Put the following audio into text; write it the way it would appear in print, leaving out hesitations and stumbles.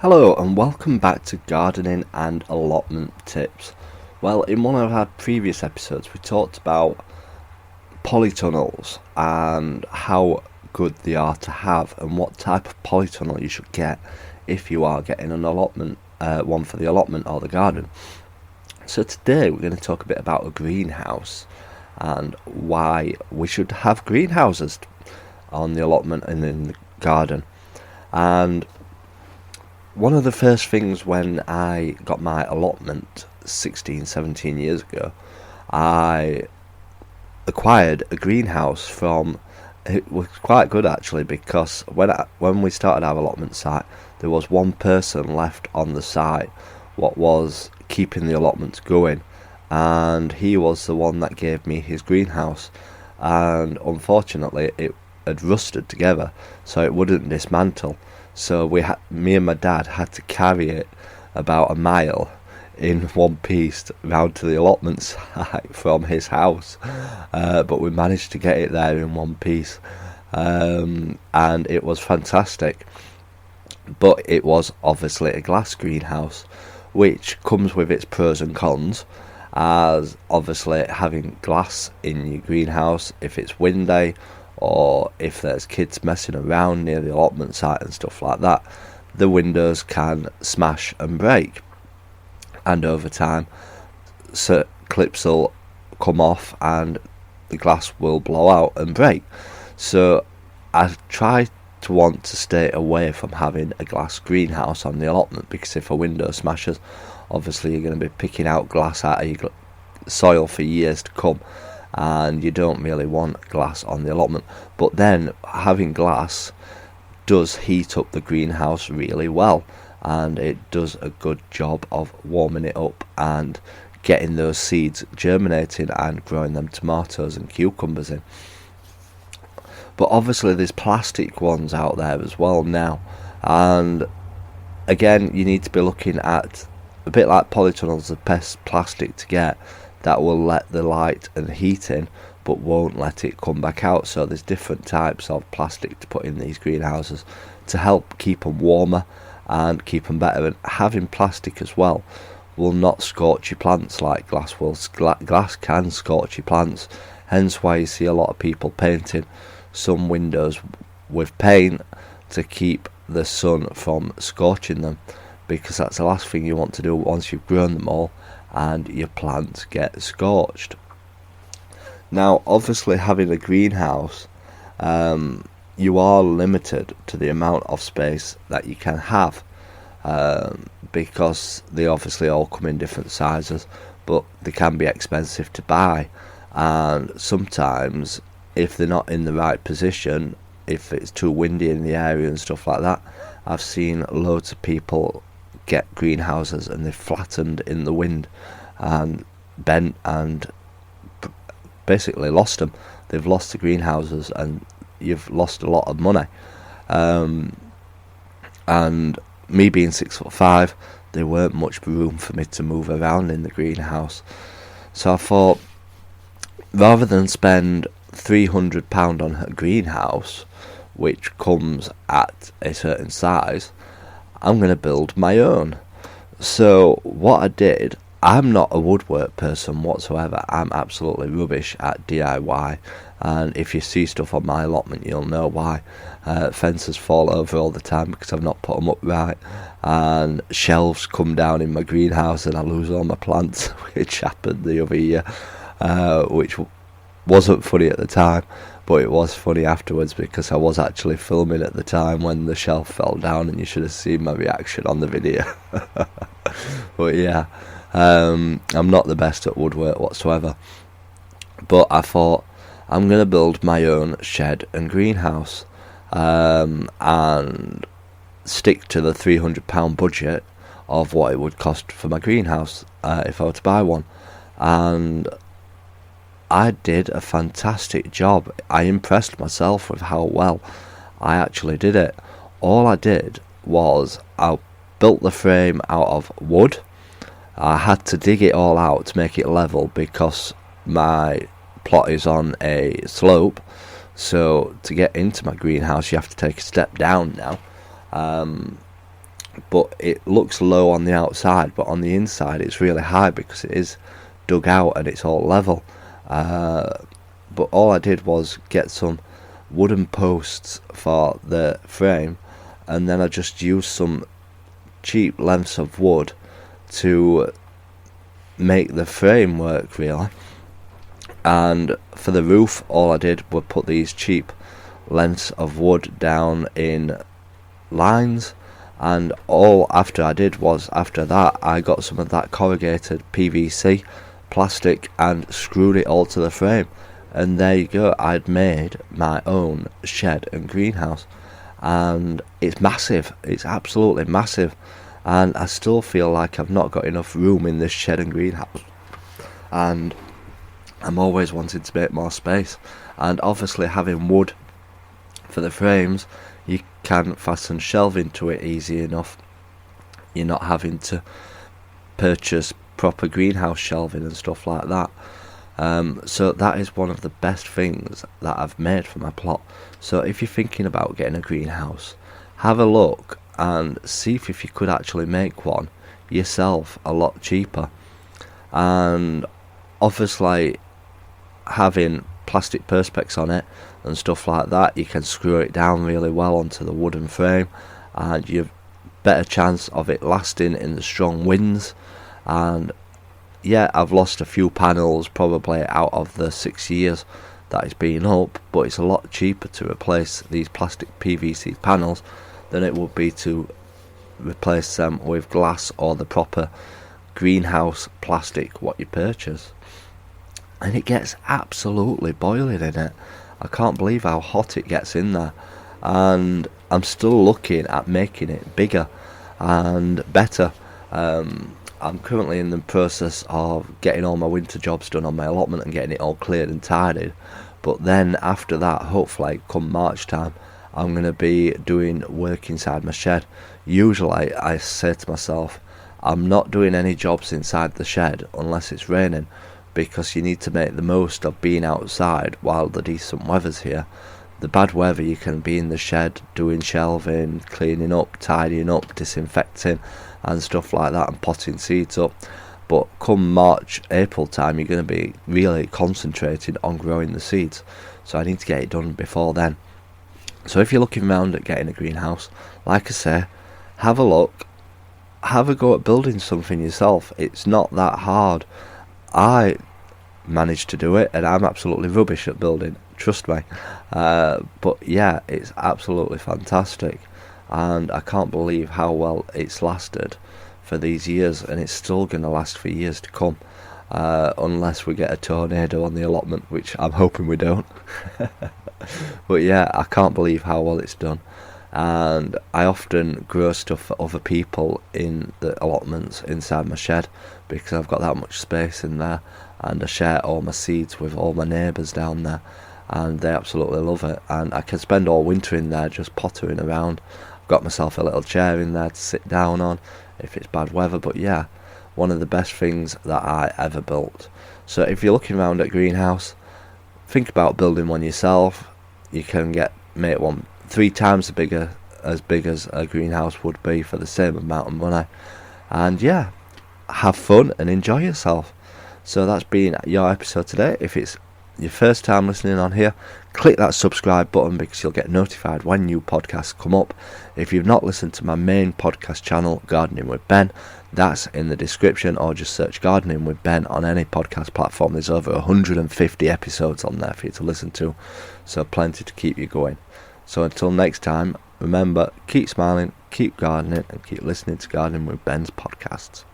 Hello and welcome back to Gardening and Allotment Tips. Well, in one of our previous episodes we talked about polytunnels and how good they are to have and what type of polytunnel you should get if you are getting an allotment, one for the allotment or the garden. So today we're going to talk a bit about a greenhouse and why we should have greenhouses on the allotment and in the garden. And one of the first things when I got my allotment 17 years ago, I acquired a greenhouse from. It was quite good actually, because when we started our allotment site, there was one person left on the site what was keeping the allotments going, and he was the one that gave me his greenhouse, and unfortunately it had rusted together so it wouldn't dismantle. So me and my dad had to carry it about a mile in one piece round to the allotment site from his house, but we managed to get it there in one piece, and it was fantastic. But it was obviously a glass greenhouse, which comes with its pros and cons, as obviously having glass in your greenhouse, if it's windy or if there's kids messing around near the allotment site and stuff like that, the windows can smash and break, and over time clips will come off and the glass will blow out and break. So I try to want to stay away from having a glass greenhouse on the allotment, because if a window smashes, obviously you're going to be picking out glass out of your soil for years to come, and you don't really want glass on the allotment. But then having glass does heat up the greenhouse really well, and it does a good job of warming it up and getting those seeds germinating and growing them tomatoes and cucumbers in. But obviously there's plastic ones out there as well now, and again you need to be looking at, a bit like polytunnels, the best plastic to get that will let the light and heat in but won't let it come back out. So there's different types of plastic to put in these greenhouses to help keep them warmer and keep them better. And having plastic as well will not scorch your plants like glass will. Glass can scorch your plants, hence why you see a lot of people painting some windows with paint to keep the sun from scorching them, because that's the last thing you want to do once you've grown them all and your plants get scorched. Now obviously having a greenhouse, you are limited to the amount of space that you can have, because they obviously all come in different sizes, but they can be expensive to buy, and sometimes if they're not in the right position, if it's too windy in the area and stuff like that, I've seen loads of people get greenhouses and they're flattened in the wind and bent and basically lost them. They've lost the greenhouses and you've lost a lot of money. And me being 6'5", there weren't much room for me to move around in the greenhouse. So I thought, rather than spend £300 on a greenhouse, which comes at a certain size, I'm going to build my own. So what I did, I'm not a woodwork person whatsoever. I'm absolutely rubbish at DIY, and if you see stuff on my allotment you'll know why. Fences fall over all the time because I've not put them up right, and shelves come down in my greenhouse and I lose all my plants, which happened the other year, which wasn't funny at the time, but it was funny afterwards because I was actually filming at the time when the shelf fell down, and you should have seen my reaction on the video. But yeah, I'm not the best at woodwork whatsoever, but I thought I'm going to build my own shed and greenhouse, and stick to the £300 budget of what it would cost for my greenhouse if I were to buy one. And I did a fantastic job. I impressed myself with how well I actually did it. All I did was I built the frame out of wood. I had to dig it all out to make it level because my plot is on a slope, so to get into my greenhouse you have to take a step down now. but it looks low on the outside, but on the inside it's really high because it is dug out and it's all level. But all I did was get some wooden posts for the frame, and then I just used some cheap lengths of wood to make the frame work, really. And for the roof, all I did was put these cheap lengths of wood down in lines, and all after I did was, after that, I got some of that corrugated PVC plastic and screwed it all to the frame, and there you go. I'd made my own shed and greenhouse, and it's massive. It's absolutely massive, and I still feel like I've not got enough room in this shed and greenhouse, and I'm always wanting to make more space. And obviously having wood for the frames, you can fasten shelving to it easy enough. You're not having to purchase proper greenhouse shelving and stuff like that. So that is one of the best things that I've made for my plot. So if you're thinking about getting a greenhouse, have a look and see if you could actually make one yourself a lot cheaper. And obviously having plastic perspex on it and stuff like that, you can screw it down really well onto the wooden frame, and you've better chance of it lasting in the strong winds. And yeah, I've lost a few panels probably out of the 6 years that it's been up, but it's a lot cheaper to replace these plastic PVC panels than it would be to replace them with glass or the proper greenhouse plastic what you purchase. And it gets absolutely boiling in it. I can't believe how hot it gets in there, and I'm still looking at making it bigger and better. I'm currently in the process of getting all my winter jobs done on my allotment and getting it all cleared and tidied, but then after that, hopefully come March time, I'm going to be doing work inside my shed. Usually I say to myself, I'm not doing any jobs inside the shed unless it's raining, because you need to make the most of being outside while the decent weather's here. The bad weather, you can be in the shed doing shelving, cleaning up, tidying up, disinfecting and stuff like that, and potting seeds up. But come March, April time, you're going to be really concentrating on growing the seeds, so I need to get it done before then. So if you're looking around at getting a greenhouse, like I say, have a look, have a go at building something yourself. It's not that hard. I managed to do it, and I'm absolutely rubbish at building, trust me. But yeah, it's absolutely fantastic, and I can't believe how well it's lasted for these years, and it's still going to last for years to come, unless we get a tornado on the allotment, which I'm hoping we don't. But yeah, I can't believe how well it's done. And I often grow stuff for other people in the allotments inside my shed, because I've got that much space in there, and I share all my seeds with all my neighbours down there, and they absolutely love it. And I can spend all winter in there just pottering around. I've got myself a little chair in there to sit down on if it's bad weather. But yeah, one of the best things that I ever built. So if you're looking around at greenhouse, think about building one yourself. You can make one 3 times as big as a greenhouse would be for the same amount of money. And yeah, have fun and enjoy yourself. So that's been your episode today. If it's your first time listening on here, click that subscribe button, because you'll get notified when new podcasts come up. If you've not listened to my main podcast channel, Gardening with Ben, that's in the description, or just search Gardening with Ben on any podcast platform. There's over 150 episodes on there for you to listen to, so plenty to keep you going. So until next time, remember, keep smiling, keep gardening, and keep listening to Gardening with Ben's podcasts.